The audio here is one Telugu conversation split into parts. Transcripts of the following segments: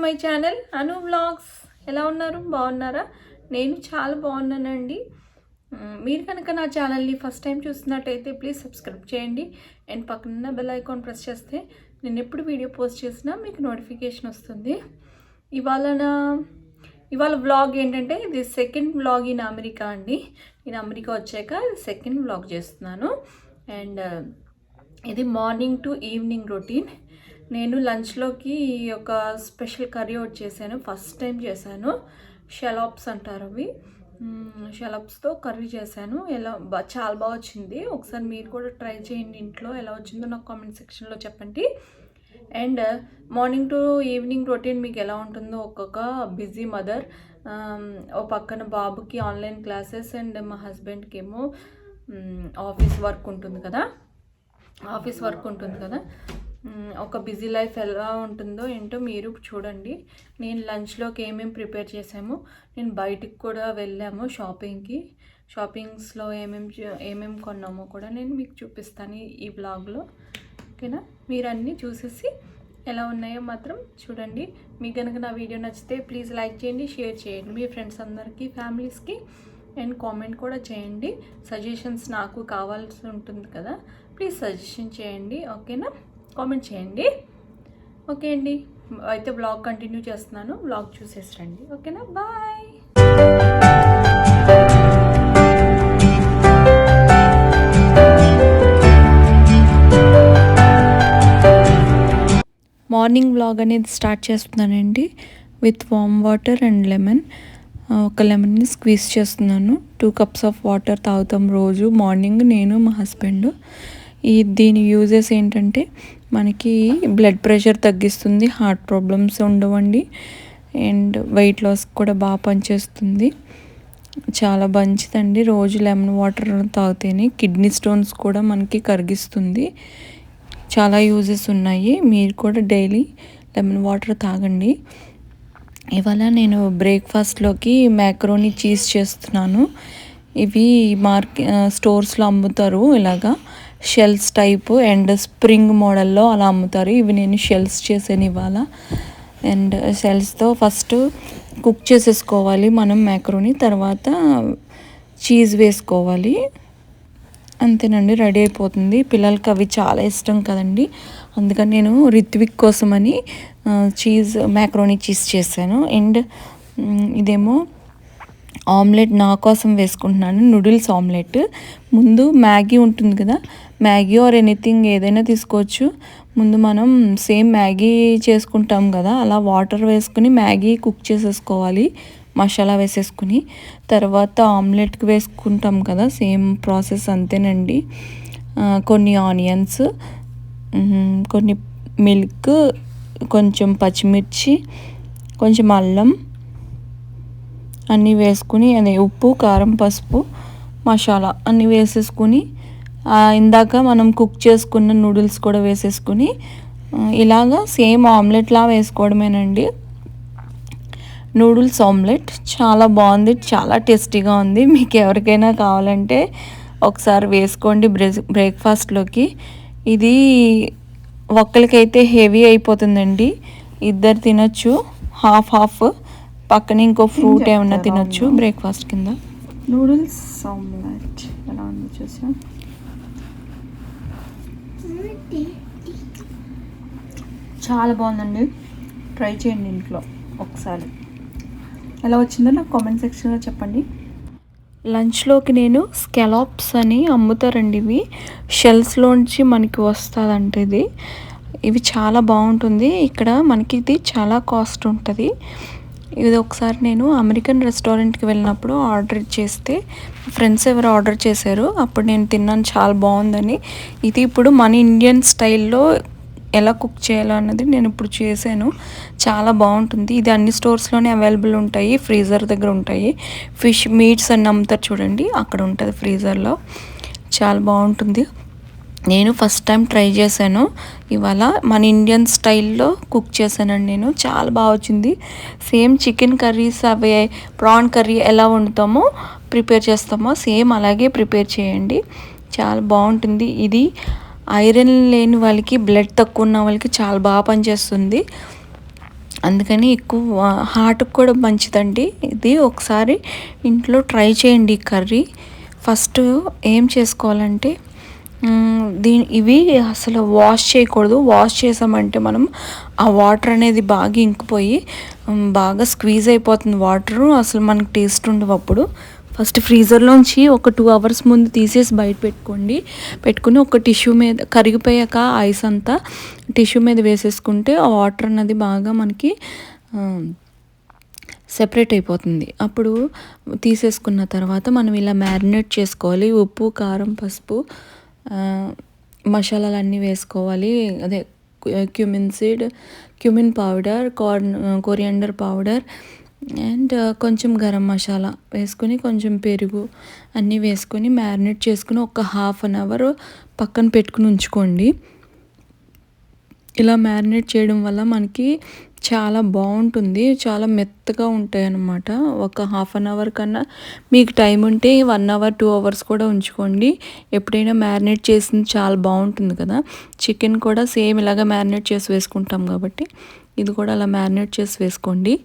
My channel Anu vlogs. ఎలా ఉన్నారు? బాగున్నారా? నేను చాలా బాగున్నానండి. మీరు కనుక నా ఛానల్ని ఫస్ట్ టైం చూస్తున్నట్టయితే ప్లీజ్ సబ్స్క్రైబ్ చేయండి అండ్ పక్కన బెల్ ఐకాన్ ప్రెస్ చేస్తే నేను ఎప్పుడు వీడియో పోస్ట్ చేసినా మీకు నోటిఫికేషన్ వస్తుంది. ఇవాళ వ్లాగ్ ఏంటంటే ఇది సెకండ్ వ్లాగ్ ఇన్ అమెరికా అండి. నేను అమెరికా వచ్చాక సెకండ్ వ్లాగ్ చేస్తున్నాను అండ్ ఇది మార్నింగ్ టు ఈవినింగ్ రొటీన్. నేను లంచ్లోకి ఒక స్పెషల్ కర్రీ ఒకటి చేశాను, ఫస్ట్ టైం చేశాను. షెలాప్స్ అంటారు అవి. షెలాప్స్తో కర్రీ చేశాను. చాలా బాగా వచ్చింది. ఒకసారి మీరు కూడా ట్రై చేయండి ఇంట్లో. ఎలా వచ్చిందో నాకు కామెంట్ సెక్షన్లో చెప్పండి. And morning to evening routine మీకు ఎలా ఉంటుందో, ఒక్కొక్క బిజీ మదర్, ఓ పక్కన బాబుకి ఆన్లైన్ క్లాసెస్ అండ్ మా హస్బెండ్కి ఏమో ఆఫీస్ వర్క్ ఉంటుంది కదా. ఒక బిజీ లైఫ్ ఎలా ఉంటుందో ఏంటో మీరు చూడండి. నేను లంచ్లోకి ఏమేమి ప్రిపేర్ చేసామో, నేను బయటికి కూడా వెళ్ళాము షాపింగ్స్లో ఏమేమి కొన్నామో కూడా నేను మీకు చూపిస్తాను ఈ బ్లాగ్లో. ఓకేనా? మీరు అన్నీ చూసేసి ఎలా ఉన్నాయో మాత్రం చూడండి. మీకు కనుక నా వీడియో నచ్చితే ప్లీజ్ లైక్ చేయండి, షేర్ చేయండి మీ ఫ్రెండ్స్ అందరికీ, ఫ్యామిలీస్కి అండ్ కామెంట్ కూడా చేయండి. సజెషన్స్ నాకు కావాల్సి ఉంటుంది కదా, ప్లీజ్ సజెషన్ చేయండి. ఓకేనా? కామెంట్ చేయండి. ఓకే అండి, అయితే బ్లాగ్ కంటిన్యూ చేస్తున్నాను. బ్లాగ్ చూసేసి రండి. ఓకేనా? బాయ్. మార్నింగ్ బ్లాగ్ అనేది స్టార్ట్ చేస్తున్నానండి with warm water and lemon. ఒక లెమన్ని స్క్వీజ్ చేస్తున్నాను. 2 cups ఆఫ్ వాటర్ తాగుతాం రోజు మార్నింగ్, నేను మా హస్బెండ్. దీని యూజెస్ ఏంటంటే మనకి బ్లడ్ ప్రెషర్ తగ్గిస్తుంది, హార్ట్ ప్రాబ్లమ్స్ ఉండవండి అండ్ వెయిట్ లాస్ కూడా బాగా పనిచేస్తుంది. చాలా మంచిదండి. రోజు లెమన్ వాటర్ తాగితేనే కిడ్నీ స్టోన్స్ కూడా మనకి కరిగిస్తుంది. చాలా యూజెస్ ఉన్నాయి. మీరు కూడా డైలీ లెమన్ వాటర్ తాగండి. ఇవాళ నేను బ్రేక్ఫాస్ట్లోకి మ్యాక్రోనీ చీజ్ చేస్తున్నాను. ఇవి స్టోర్స్లో అమ్ముతారు ఇలాగా, షెల్స్ టైపు అండ్ స్ప్రింగ్ మోడల్లో అలా అమ్ముతారు. ఇవి నేను షెల్స్ చేసాను ఇవాళ. అండ్ షెల్స్తో ఫస్ట్ కుక్ చేసేసుకోవాలి మనం మ్యాక్రోనీ, తర్వాత చీజ్ వేసుకోవాలి. అంతేనండి, రెడీ అయిపోతుంది. పిల్లలకి అవి చాలా ఇష్టం కదండి, అందుకని నేను రిత్విక్ కోసమని మ్యాక్రోనీ చీజ్ చేశాను. అండ్ ఇదేమో ఆమ్లెట్ నా కోసం వేసుకుంటున్నాను, నూడిల్స్ ఆమ్లెట్. ముందు మ్యాగీ ఉంటుంది కదా, మ్యాగీ ఆర్ ఎనీథింగ్ ఏదైనా తీసుకోవచ్చు. ముందు మనం సేమ్ మ్యాగీ చేసుకుంటాం కదా, అలా వాటర్ వేసుకుని మ్యాగీ కుక్ చేసేసుకోవాలి, మసాలా వేసేసుకుని. తర్వాత ఆమ్లెట్కి వేసుకుంటాం కదా, సేమ్ ప్రాసెస్ అంతేనండి. కొన్ని ఆనియన్స్, కొన్ని మిల్క్, కొంచెం పచ్చిమిర్చి, కొంచెం అల్లం అన్నీ వేసుకుని, అదే ఉప్పు, కారం, పసుపు, మసాలా అన్నీ వేసేసుకుని, ఇందాక మనం కుక్ చేసుకున్న నూడిల్స్ కూడా వేసేసుకుని ఇలాగా సేమ్ ఆమ్లెట్లా వేసుకోవడమేనండి. నూడిల్స్ ఆమ్లెట్ చాలా బాగుంది, చాలా టేస్టీగా ఉంది. మీకు ఎవరికైనా కావాలంటే ఒకసారి వేసుకోండి బ్రేక్ఫాస్ట్లోకి. ఇది ఒక్కరికైతే హెవీ అయిపోతుందండి, ఇద్దరు తినచ్చు, హాఫ్. పక్కన ఇంకో ఫ్రూట్ ఏమన్నా తినచ్చు బ్రేక్ఫాస్ట్ కింద. నూడిల్స్ ఆమ్లెట్ ఎలా ఉంది చూసా? చాలా బాగుందండి, ట్రై చేయండి ఇంట్లో ఒకసారి. ఎలా వచ్చిందో నాకు కామెంట్ సెక్షన్లో చెప్పండి. లంచ్లోకి నేను స్కాలప్స్ అని అమ్ముతారండి, ఇవి షెల్స్లోంచి మనకి వస్తుందంట. ఇవి చాలా బాగుంటుంది. ఇక్కడ మనకి ఇది చాలా కాస్ట్ ఉంటుంది. ఇది ఒకసారి నేను అమెరికన్ రెస్టారెంట్కి వెళ్ళినప్పుడు ఆర్డర్ చేస్తే ఫ్రెండ్స్ ఎవరు ఆర్డర్ చేశారు, అప్పుడు నేను తిన్నాను, చాలా బాగుందని. ఇది ఇప్పుడు మన ఇండియన్ స్టైల్లో ఎలా కుక్ చేయాలో అన్నది నేను ఇప్పుడు చేశాను, చాలా బాగుంటుంది. ఇది అన్ని స్టోర్స్లోనే అవైలబుల్ ఉంటాయి, ఫ్రీజర్ దగ్గర ఉంటాయి. ఫిష్ మీట్స్ అని అమ్ముతారు చూడండి, అక్కడ ఉంటుంది ఫ్రీజర్లో. చాలా బాగుంటుంది. నేను ఫస్ట్ టైం ట్రై చేశాను ఇవాళ, మన ఇండియన్ స్టైల్లో కుక్ చేశానండి నేను, చాలా బాగా వచ్చింది. సేమ్ చికెన్ కర్రీస్, అవి ప్రాన్ కర్రీ ఎలా వండుతామో ప్రిపేర్ చేస్తామో సేమ్ అలాగే ప్రిపేర్ చేయండి, చాలా బాగుంటుంది. ఇది ఐరన్ లేని వాళ్ళకి, బ్లడ్ తక్కువ ఉన్న వాళ్ళకి చాలా బాగా పనిచేస్తుంది. అందుకని ఎక్కువ హార్ట్కి కూడా మంచిదండి ఇది. ఒకసారి ఇంట్లో ట్రై చేయండి ఈ కర్రీ. ఫస్ట్ ఏం చేసుకోవాలంటే ఇవి అసలు వాష్ చేయకూడదు. వాష్ చేసామంటే మనం ఆ వాటర్ అనేది బాగా ఇంకిపోయి బాగా స్క్వీజ్ అయిపోతుంది వాటరు. అసలు మనకు టేస్ట్ ఉండవు అప్పుడు. ఫస్ట్ ఫ్రీజర్లోంచి ఒక 2 అవర్స్ ముందు తీసేసి బయట పెట్టుకుని ఒక టిష్యూ మీద కరిగిపోయాక ఐస్ అంతా టిష్యూ మీద వేసేసుకుంటే ఆ వాటర్ అన్నది బాగా మనకి సెపరేట్ అయిపోతుంది. అప్పుడు తీసేసుకున్న తర్వాత మనం ఇలా మ్యారినేట్ చేసుకోవాలి. ఉప్పు, కారం, పసుపు, మసాలాలన్నీ వేసుకోవాలి. అదే cumin powder, coriander powder and కొంచెం గరం మసాలా వేసుకొని, కొంచెం పెరుగు అన్నీ వేసుకొని మ్యారినేట్ చేసుకుని ఒక 1/2 అవర్ పక్కన పెట్టుకుని ఉంచుకోండి. ఇలా మ్యారినేట్ చేయడం వల్ల మనకి చాలా బాగుంటుంది. చాలా మెత్తగా ఉంటాయి అన్నమాట. ఒక 1/2 అవర్ కన్నా మీకు టైం ఉంటే 1 అవర్ 2 అవర్స్ కూడా ఉంచుకోండి. ఎప్పుడైనా మ్యారినేట్ చేసింది చాలా బాగుంటుంది కదా. చికెన్ కూడా సేమ్ ఇలాగ మ్యారినేట్ చేసి వేసుకుంటాం కాబట్టి ఇది కూడా అలా మ్యారినేట్ చేసి వేసుకోండి.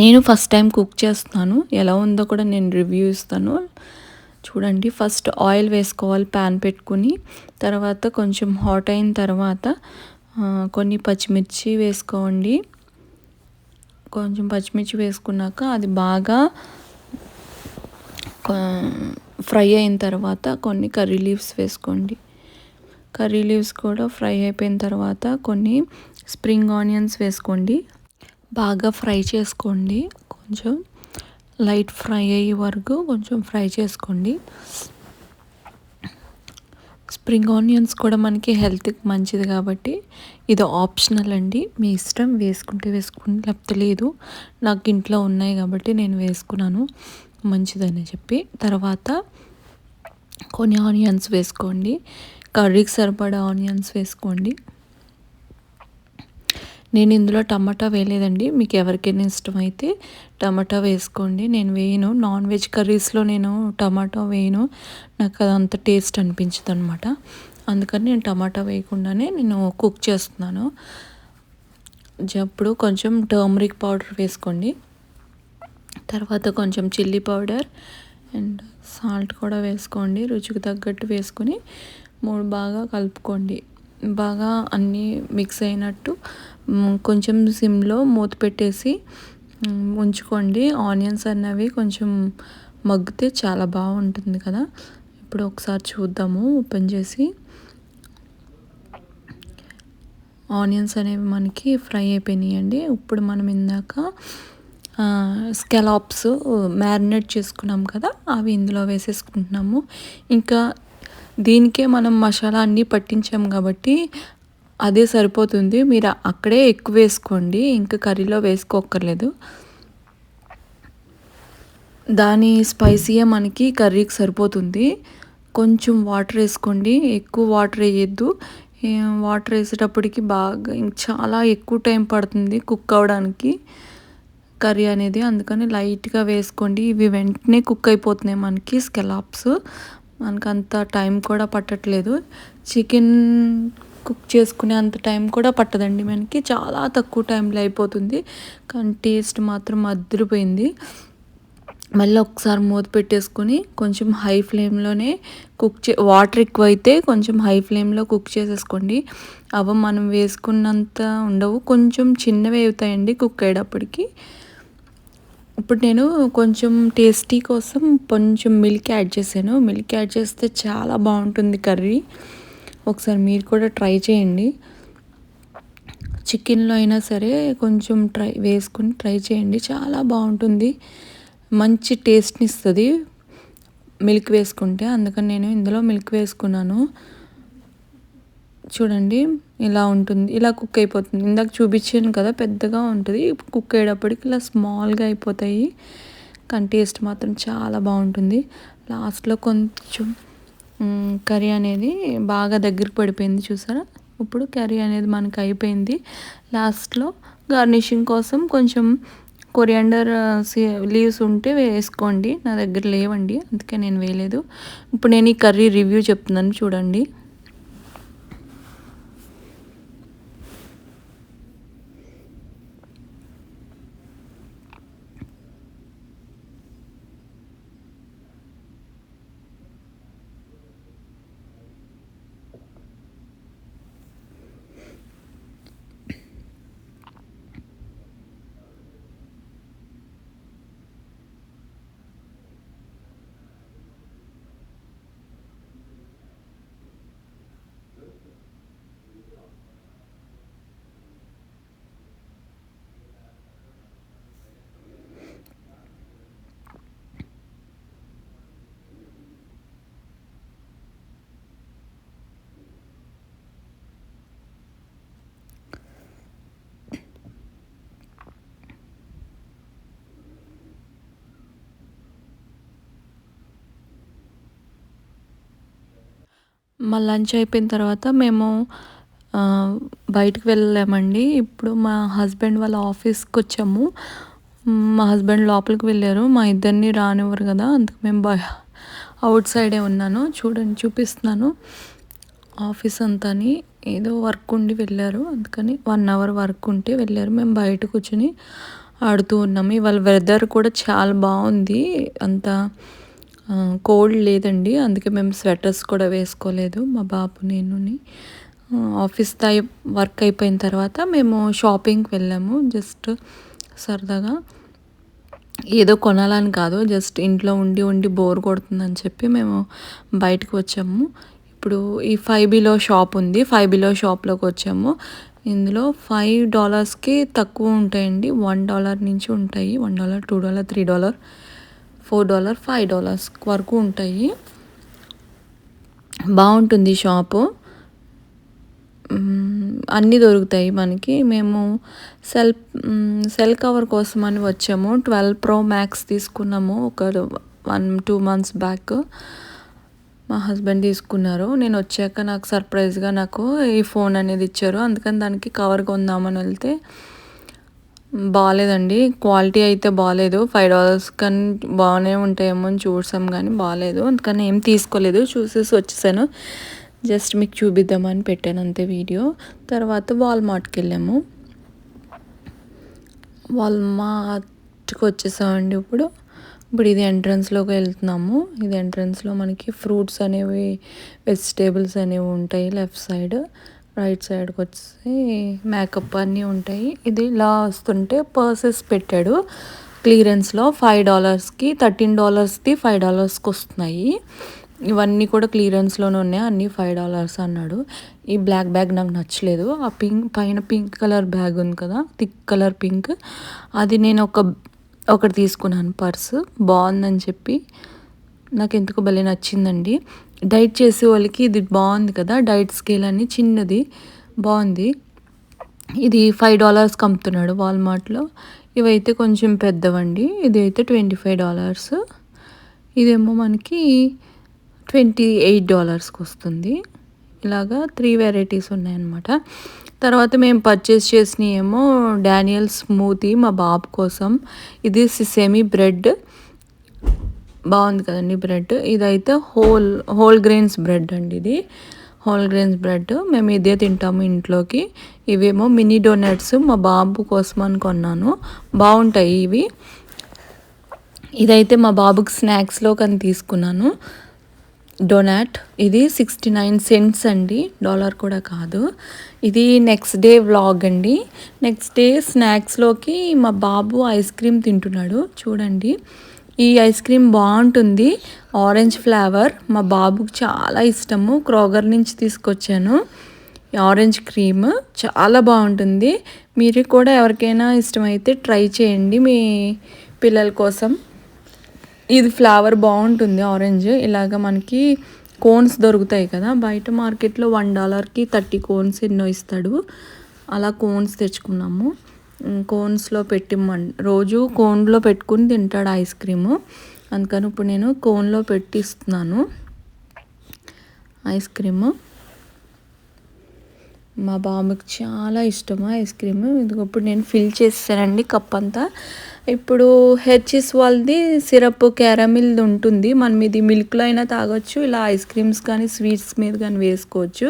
నేను ఫస్ట్ టైం కుక్ చేస్తున్నాను, ఎలా ఉందో కూడా నేను రివ్యూ ఇస్తాను చూడండి. ఫస్ట్ ఆయిల్ వేసుకోవాలి ప్యాన్ పెట్టుకుని. తర్వాత కొంచెం హాట్ అయిన తర్వాత కొన్ని పచ్చిమిర్చి వేసుకోండి. కొంచెం పచ్చిమిర్చి వేసుకున్నాక అది బాగా ఫ్రై అయిన తర్వాత కొన్ని కర్రీ లీవ్స్ వేసుకోండి. కర్రీ లీవ్స్ కూడా ఫ్రై అయిపోయిన తర్వాత కొన్ని స్ప్రింగ్ ఆనియన్స్ వేసుకోండి. బాగా ఫ్రై చేసుకోండి. కొంచెం లైట్ ఫ్రై అయ్యే వరకు కొంచెం ఫ్రై చేసుకోండి. స్ప్రింగ్ ఆనియన్స్ కూడా మనకి హెల్త్కి మంచిది కాబట్టి ఇది ఆప్షనల్ అండి, మీ ఇష్టం. వేసుకుంటే వేసుకోండి, లేకపోతే లేదు. నాకు ఇంట్లో ఉన్నాయి కాబట్టి నేను వేసుకున్నాను మంచిదని చెప్పి. తర్వాత కొన్ని ఆనియన్స్ వేసుకోండి. కర్రీకి సరిపడా ఆనియన్స్ వేసుకోండి. నేను ఇందులో టమాటా వేయలేదండి, మీకు ఎవరికైనా ఇష్టమైతే టమాటా వేసుకోండి. నేను వేయను, నాన్ వెజ్ కర్రీస్లో నేను టమాటా వేయను, నాకు అదంత టేస్ట్ అనిపించదు అనమాట. అందుకని నేను టమాటా వేయకుండానే నేను కుక్ చేస్తున్నాను. అప్పుడు కొంచెం టర్మరిక్ పౌడర్ వేసుకోండి. తర్వాత కొంచెం చిల్లీ పౌడర్ అండ్ సాల్ట్ కూడా వేసుకోండి. రుచికి తగ్గట్టు వేసుకొని బాగా కలుపుకోండి. బాగా అన్నీ మిక్స్ అయినట్టు కొంచెం సిమ్లో మూత పెట్టేసి ఉంచుకోండి. ఆనియన్స్ అన్నవి కొంచెం మగ్గితే చాలా బాగుంటుంది కదా. ఇప్పుడు ఒకసారి చూద్దాము ఓపెన్ చేసి. ఆనియన్స్ అనేవి మనకి ఫ్రై అయిపోయినాయండి. ఇప్పుడు మనం ఇందాక స్కాలప్స్ మ్యారినేట్ చేసుకున్నాం కదా, అవి ఇందులో వేసేసుకుంటున్నాము. ఇంకా దీనికే మనం మసాలా అన్నీ పట్టించాం కాబట్టి అదే సరిపోతుంది. మీరు అక్కడే ఎక్కువ వేసుకోండి, ఇంకా కర్రీలో వేసుకోక్కర్లేదు. దాని స్పైసీయే మనకి కర్రీకి సరిపోతుంది. కొంచెం వాటర్ వేసుకోండి, ఎక్కువ వాటర్ వేయద్దు. వాటర్ వేసేటప్పటికి బాగా చాలా ఎక్కువ టైం పడుతుంది కుక్ అవ్వడానికి కర్రీ అనేది. అందుకని లైట్గా వేసుకోండి. ఇవి వెంటనే కుక్ అయిపోతున్నాయి మనకి స్కాలప్స్. మనకు అంత టైం కూడా పట్టట్లేదు. చికెన్ కుక్ చేసుకునే అంత టైం కూడా పట్టదండి మనకి, చాలా తక్కువ టైంలో అయిపోతుంది. కానీ టేస్ట్ మాత్రం అదిరిపోయింది. మళ్ళీ ఒకసారి మూత పెట్టేసుకొని కొంచెం హై ఫ్లేమ్లోనే వాటర్ ఎక్కువైతే కొంచెం హై ఫ్లేమ్లో కుక్ చేసేసుకోండి. అవి మనం వేసుకున్నంత ఉండవు, కొంచెం చిన్నవి అవుతాయండి కుక్ అయ్యేటప్పటికి. ఇప్పుడు నేను కొంచెం టేస్టీ కోసం కొంచెం మిల్క్ యాడ్ చేశాను. మిల్క్ యాడ్ చేస్తే చాలా బాగుంటుంది కర్రీ. ఒకసారి మీరు కూడా ట్రై చేయండి. చికెన్లో అయినా సరే కొంచెం వేసుకుని ట్రై చేయండి, చాలా బాగుంటుంది. మంచి టేస్ట్ని ఇస్తుంది మిల్క్ వేసుకుంటే. అందుకని నేను ఇందులో మిల్క్ వేసుకున్నాను. చూడండి ఇలా ఉంటుంది, ఇలా కుక్ అయిపోతుంది. ఇందాక చూపించాను కదా పెద్దగా ఉంటుంది, కుక్ అయ్యేటప్పటికి ఇలా స్మాల్గా అయిపోతాయి. కానీ టేస్ట్ మాత్రం చాలా బాగుంటుంది. లాస్ట్లో కొంచెం కర్రీ అనేది బాగా దగ్గరికి పడిపోయింది చూసారా. ఇప్పుడు కర్రీ అనేది మనకు అయిపోయింది. లాస్ట్లో గార్నిషింగ్ కోసం కొంచెం కొరియాండర్ లీవ్స్ ఉంటే వేసుకోండి. నా దగ్గర లేవండి, అందుకే నేను వేయలేదు. ఇప్పుడు నేను ఈ కర్రీ రివ్యూ చెప్తున్నాను చూడండి. మా లంచ్ అయిపోయిన తర్వాత మేము బయటకు వెళ్ళామండి. ఇప్పుడు మా హస్బెండ్ వాళ్ళ ఆఫీస్కి వచ్చాము. మా హస్బెండ్ లోపలికి వెళ్ళారు. మా ఇద్దరిని రానివ్వరు కదా, అందుకు మేము అవుట్ సైడే ఉన్నాను. చూడండి, చూపిస్తున్నాను ఆఫీస్ అంతాని. ఏదో వర్క్ ఉండి వెళ్ళారు, అందుకని 1 అవర్ వర్క్ ఉంటే వెళ్ళారు. మేము బయట కూర్చొని ఆడుతూ ఉన్నాము. ఇవాళ వెదర్ కూడా చాలా బాగుంది, అంత కోల్డ్ లేదండి. అందుకే మేము స్వెటర్స్ కూడా వేసుకోలేదు, మా బాబు నేనుని. ఆఫీస్ వర్క్ అయిపోయిన తర్వాత మేము షాపింగ్కి వెళ్ళాము. జస్ట్ సరదాగా, ఏదో కొనాలని కాదు, జస్ట్ ఇంట్లో ఉండి ఉండి బోర్ కొడుతుందని చెప్పి మేము బయటకు వచ్చాము. ఇప్పుడు ఈ 5 బిలో షాప్ ఉంది, 5 బిలో షాప్లోకి వచ్చాము. ఇందులో $5కి తక్కువ ఉంటాయండి. $1 నుంచి ఉంటాయి. $1, $2, $3, $4, $5 వరకు ఉంటాయి. బాగుంటుంది షాపు, అన్నీ దొరుకుతాయి మనకి. మేము సెల్ కవర్ కోసం అని వచ్చాము. 12 Pro Max తీసుకున్నాము ఒక 1-2 months బ్యాక్. మా హస్బెండ్ తీసుకున్నారు. నేను వచ్చాక నాకు సర్ప్రైజ్గా నాకు ఈ ఫోన్ అనేది ఇచ్చారు. అందుకని దానికి కవర్ కొందామని వెళ్తే బాగాలేదండి, క్వాలిటీ అయితే బాగాలేదు. $5 కానీ బాగానే ఉంటాయేమో అని చూసాం కానీ బాగాలేదు, అందుకని ఏం తీసుకోలేదు. చూసేసి వచ్చేసాను. జస్ట్ మీకు చూపిద్దామని పెట్టాను అంతే వీడియో. తర్వాత వాల్మార్ట్కి వెళ్ళాము. వాల్మార్ట్కి వచ్చేసామండి. ఇప్పుడు ఇది ఎంట్రన్స్లోకి వెళ్తున్నాము. ఇది ఎంట్రన్స్లో మనకి ఫ్రూట్స్ అనేవి, వెజిటేబుల్స్ అనేవి ఉంటాయి. లెఫ్ట్ సైడ్, రైట్ సైడ్కి వచ్చి మేకప్ అన్నీ ఉంటాయి. ఇది ఇలా వస్తుంటే పర్సెస్ పెట్టాడు క్లియరెన్స్లో. $5కి, $13ది $5కి వస్తున్నాయి. ఇవన్నీ కూడా క్లియరెన్స్లోనే ఉన్నాయి, అన్నీ $5 అన్నాడు. ఈ బ్లాక్ బ్యాగ్ నాకు నచ్చలేదు. ఆ పైన పింక్ కలర్ బ్యాగ్ ఉంది కదా, థిక్ కలర్ పింక్, అది నేను ఒకటి తీసుకున్నాను. పర్సు బాగుందని చెప్పి నాకు ఎందుకు భలే నచ్చిందండి. డైట్ చేసే వాళ్ళకి ఇది బాగుంది కదా, డైట్ స్కేల్ అని చిన్నది బాగుంది. ఇది $5కి అమ్ముతున్నాడు వాల్మార్ట్లో. ఇవైతే కొంచెం పెద్దవండి. ఇది అయితే $25. ఇదేమో మనకి $28కి వస్తుంది. ఇలాగా 3 వెరైటీస్ ఉన్నాయన్నమాట. తర్వాత మేము పర్చేస్ చేసినవి ఏమో డానియల్ స్మూతీ మా బాబు కోసం. ఇది సెమీ బ్రెడ్, బాగుంది కదండి బ్రెడ్. ఇదైతే హోల్ గ్రెయిన్స్ బ్రెడ్ అండి. ఇది హోల్ గ్రెయిన్స్ బ్రెడ్, మేము ఇదే తింటాము ఇంట్లోకి. ఇవేమో మినీ డోనట్స్ మా బాబు కోసం అని కొన్నాను, బాగుంటాయి ఇవి. ఇదైతే మా బాబుకి స్నాక్స్లో కానీ తీసుకున్నాను డొనాట్. ఇది 69 cents అండి, $1 కూడా కాదు. ఇది నెక్స్ట్ డే వ్లాగ్ అండి. నెక్స్ట్ డే స్నాక్స్లోకి మా బాబు ఐస్ క్రీమ్ తింటున్నాడు. చూడండి, ఈ ఐస్ క్రీమ్ బాగుంటుంది, ఆరెంజ్ ఫ్లేవర్. మా బాబుకి చాలా ఇష్టము, క్రోగర్ నుంచి తీసుకొచ్చాను. ఆరెంజ్ క్రీమ్ చాలా బాగుంటుంది. మీరు కూడా ఎవరికైనా ఇష్టమైతే ట్రై చేయండి మీ పిల్లల కోసం. ఇది ఫ్లేవర్ బాగుంటుంది ఆరెంజ్. ఇలాగ మనకి కోన్స్ దొరుకుతాయి కదా బయట మార్కెట్లో, $1కి 30 కోన్స్ ఎన్నో ఇస్తాడు. అలా కోన్స్ తెచ్చుకున్నాము. కోన్స్లో రోజు కోన్లో పెట్టుకుని తింటాడు ఐస్ క్రీము. అందుకని ఇప్పుడు నేను కోన్లో పెట్టిస్తున్నాను ఐస్ క్రీము. మా బాబుకి చాలా ఇష్టము ఐస్ క్రీమ్. ఇప్పుడు నేను ఫిల్ చేసానండి కప్ అంతా. ఇప్పుడు హెర్షీస్ వాళ్ళది సిరప్ క్యారమిల్ ఉంటుంది, మనం ఇది మిల్క్లో అయినా తాగొచ్చు, ఇలా ఐస్ క్రీమ్స్ కానీ స్వీట్స్ మీద కానీ వేసుకోవచ్చు.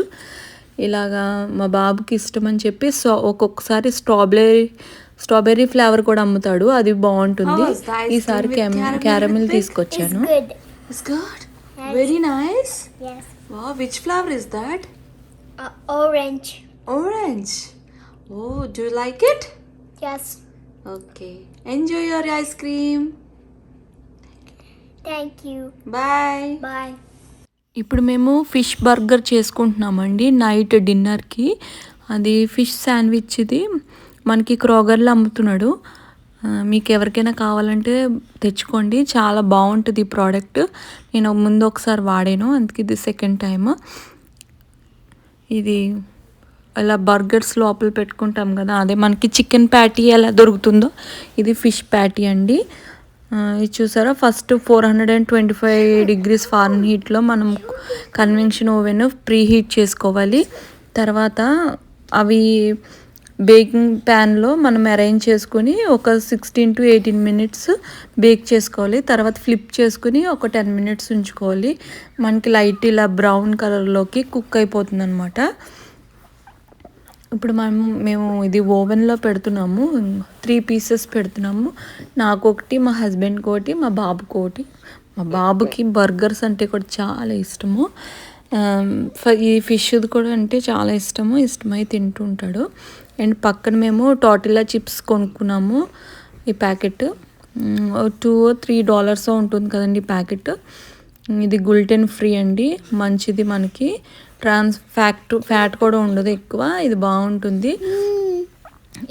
ఇలాగా మా బాబుకి ఇష్టం అని చెప్పి ఒక్కొక్కసారి స్ట్రాబెర్రీ ఫ్లేవర్ కూడా అమ్ముతాడు, అది బాగుంటుంది. ఈసారి క్యారమిల్ తీసుకొచ్చాను. Very nice. Which flavour is that? Orange. Orange. Oh, do you like it? Yes. Okay. Enjoy your ice cream. Thank you. Bye. Bye. ఇప్పుడు మేము ఫిష్ బర్గర్ చేసుకుంటున్నామండి నైట్ డిన్నర్కి. అది ఫిష్ శాండ్విచ్, ఇది మనకి క్రోగర్లో అమ్ముతున్నాడు. మీకు ఎవరికైనా కావాలంటే తెచ్చుకోండి, చాలా బాగుంటుంది ఈ ప్రోడక్ట్. నేను ముందు ఒకసారి వాడాను, అందుకే ఇది సెకండ్ టైం. ఇది అలా బర్గర్స్ లోపల పెట్టుకుంటాం కదా, అదే మనకి చికెన్ ప్యాటీ ఎలా దొరుకుతుందో ఇది ఫిష్ ప్యాటీ అండి. ఇది చూసారా, ఫస్ట్ 425 ఫారెన్హీట్లో మనం కన్వెన్షన్ ఓవెన్ ప్రీ హీట్ చేసుకోవాలి. తర్వాత అవి బేకింగ్ ప్యాన్లో మనం అరేంజ్ చేసుకుని ఒక 16 to 18 minutes బేక్ చేసుకోవాలి. తర్వాత ఫ్లిప్ చేసుకుని ఒక 10 minutes ఉంచుకోవాలి. మనకి లైట్ ఇలా బ్రౌన్ కలర్లోకి కుక్ అయిపోతుంది అనమాట. ఇప్పుడు మేము ఇది ఓవెన్లో పెడుతున్నాము. 3 pieces పెడుతున్నాము. నాకు ఒకటి, మా హస్బెండ్కి ఒకటి, మా బాబుకి ఒకటి. మా బాబుకి బర్గర్స్ అంటే కూడా చాలా ఇష్టము. ఈ ఫిష్ది కూడా అంటే చాలా ఇష్టమై తింటూ ఉంటాడు. అండ్ పక్కన మేము టార్టిల్లా చిప్స్ కొనుక్కున్నాము. ఈ ప్యాకెట్ $2 or $3 ఉంటుంది కదండి ఈ ప్యాకెట్. ఇది గ్లూటెన్ ఫ్రీ అండి, మంచిది మనకి. ఫ్యాట్ కూడా ఉండదు ఎక్కువ. ఇది బాగుంటుంది.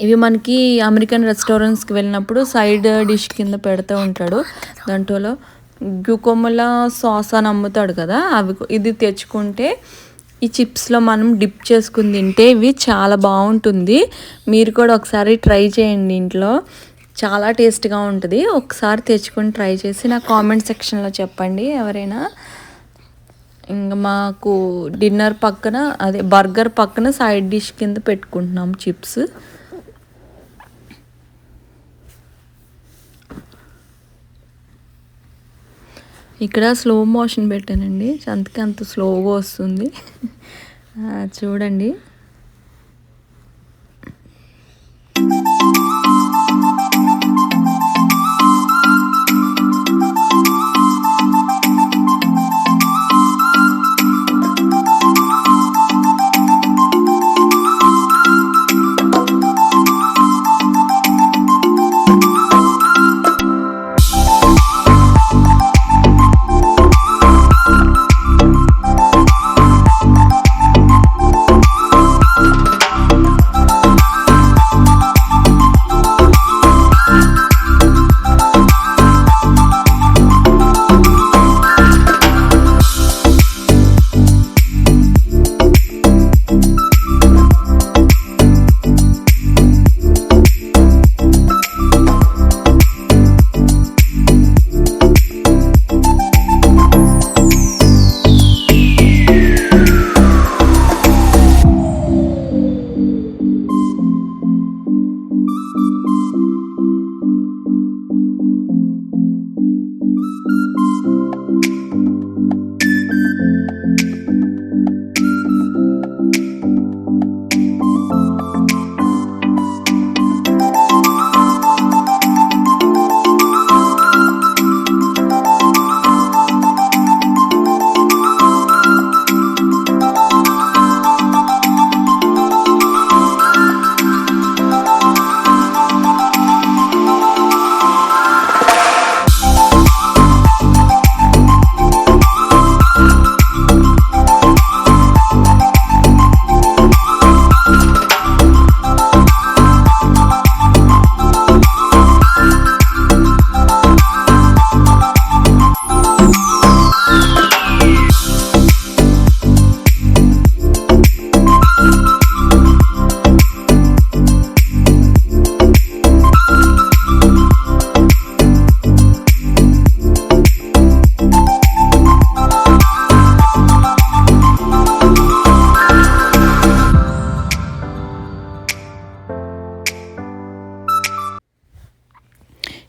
ఇవి మనకి అమెరికన్ రెస్టారెంట్స్కి వెళ్ళినప్పుడు సైడ్ డిష్ కింద పెడుతూ ఉంటాడు. దాంట్లో గ్యూకోమలా సాస్ అని అమ్ముతాడు కదా, ఇది తెచ్చుకుంటే ఈ చిప్స్లో మనం డిప్ చేసుకుని తింటే ఇవి చాలా బాగుంటుంది. మీరు కూడా ఒకసారి ట్రై చేయండి ఇంట్లో, చాలా టేస్ట్గా ఉంటుంది. ఒకసారి తెచ్చుకొని ట్రై చేసి నా కామెంట్ సెక్షన్లో చెప్పండి ఎవరైనా. ఇంకా మాకు డిన్నర్ పక్కన, అదే బర్గర్ పక్కన సైడ్ డిష్ కింద పెట్టుకుంటున్నాం చిప్స్. ఇక్కడ స్లో మోషన్ పెట్టానండి, అందుకే అంత స్లోగా వస్తుంది. చూడండి.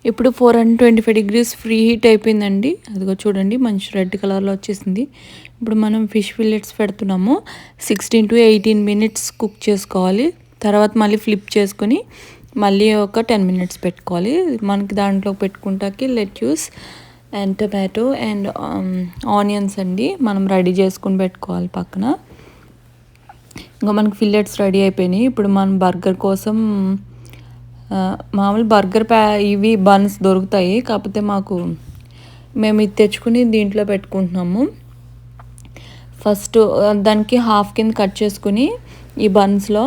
ఇప్పుడు 425 ఫ్రీ హీట్ అయిపోయిందండి. అదిగో చూడండి, మంచి రెడ్ కలర్లో వచ్చేసింది. ఇప్పుడు మనం ఫిష్ ఫిల్లెట్స్ పెడుతున్నాము. 16 to 18 minutes కుక్ చేసుకోవాలి. తర్వాత మళ్ళీ ఫ్లిప్ చేసుకొని మళ్ళీ ఒక 10 minutes పెట్టుకోవాలి. మనకి దాంట్లో పెట్టుకుంటాకి lettuce and tomato and onions అండి మనం రెడీ చేసుకుని పెట్టుకోవాలి పక్కన. ఇంకా మనకి ఫిల్లెట్స్ రెడీ అయిపోయినాయి. ఇప్పుడు మనం బర్గర్ కోసం మామూలు బర్గర్ ఇవి బన్స్ దొరుకుతాయి, కాకపోతే మేము ఇది తెచ్చుకుని దీంట్లో పెట్టుకుంటున్నాము. ఫస్ట్ దానికి హాఫ్ కింద కట్ చేసుకుని ఈ బన్స్లో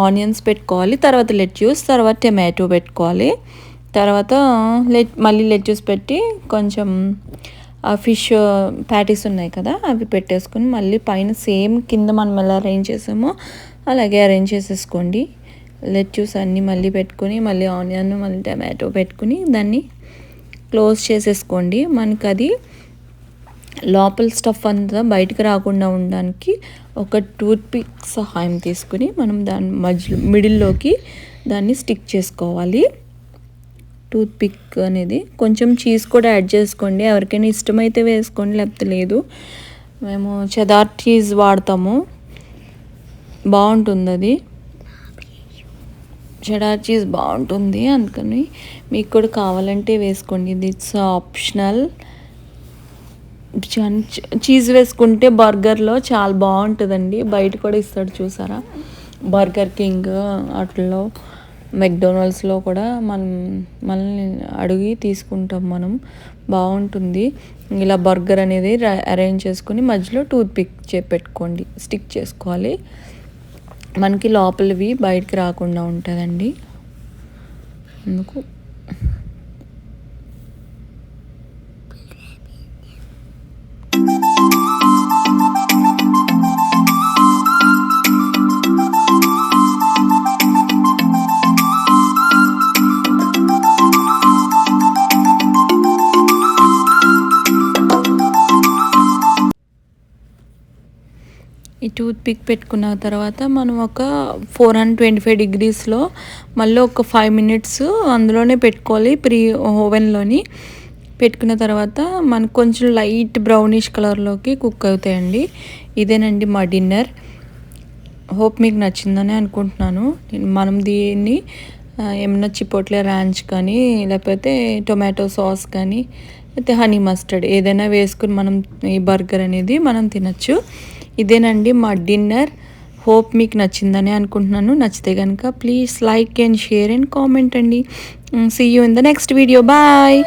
ఆనియన్స్ పెట్టుకోవాలి. తర్వాత లెట్యూస్, తర్వాత టమాటో పెట్టుకోవాలి. తర్వాత మళ్ళీ లెట్యూస్ పెట్టి కొంచెం ఆ ఫిష్ ప్యాటీస్ ఉన్నాయి కదా అవి పెట్టేసుకొని మళ్ళీ పైన సేమ్ కింద మనం ఎలా అరేంజ్ చేసామో అలాగే అరేంజ్ చేసేసుకోండి. లెట్యూస్ అన్నీ మళ్ళీ పెట్టుకొని మళ్ళీ ఆనియన్ మళ్ళీ టమాటో పెట్టుకుని దాన్ని క్లోజ్ చేసేసుకోండి. మనకి అది లోపల స్టఫ్ అంతా బయటకు రాకుండా ఉండడానికి ఒక టూత్ పిక్ సహాయం తీసుకుని మనం దాని మధ్యలో మిడిల్లోకి దాన్ని స్టిక్ చేసుకోవాలి. టూత్ పిక్ అనేది కొంచెం చీజ్ కూడా యాడ్ చేసుకోండి. ఎవరికైనా ఇష్టమైతే వేసుకోండి, లేకపోతే లేదు. మేము చెదార్ చీజ్ వాడతాము, బాగుంటుంది అది. చెడార్ చీజ్ బాగుంటుంది, అందుకని మీకు కూడా కావాలంటే వేసుకోండి. ఇది ఇట్స్ ఆప్షనల్. చీజ్ వేసుకుంటే బర్గర్లో చాలా బాగుంటుందండి. బయట కూడా ఇస్తాడు చూసారా, బర్గర్ కింగ్ వాటిల్లో, మెక్డొనాల్డ్స్లో కూడా మనల్ని అడిగి తీసుకుంటాం మనం. బాగుంటుంది. ఇలా బర్గర్ అనేది అరేంజ్ చేసుకుని మధ్యలో టూత్ పిక్ పెట్టుకోండి, స్టిక్ చేసుకోవాలి. మనకి లోపలివి బయటికి రాకుండా ఉంటుందండి. అందుకు ఈ టూత్ పిక్ పెట్టుకున్న తర్వాత మనం ఒక 425 degreesలో మళ్ళీ ఒక 5 minutes అందులోనే పెట్టుకోవాలి, ప్రీ ఓవెన్లోని. పెట్టుకున్న తర్వాత మనకు కొంచెం లైట్ బ్రౌనిష్ కలర్లోకి కుక్ అవుతాయండి. ఇదేనండి మా డిన్నర్. హోప్ మీకు నచ్చిందని అనుకుంటున్నాను. మనం దీన్ని ఏమన్నా చిపోట్లే ర్యాంచ్ కానీ, లేకపోతే టొమాటో సాస్ కానీ, లేకపోతే హనీ మస్టర్డ్ ఏదైనా వేసుకుని మనం ఈ బర్గర్ అనేది మనం తినచ్చు. ఇదేనండి మా డిన్నర్. హోప్ మీకు నచ్చిందని అనుకుంటున్నాను. నచ్చితే కనుక please like and share and comment అండి. See you in the next video. Bye.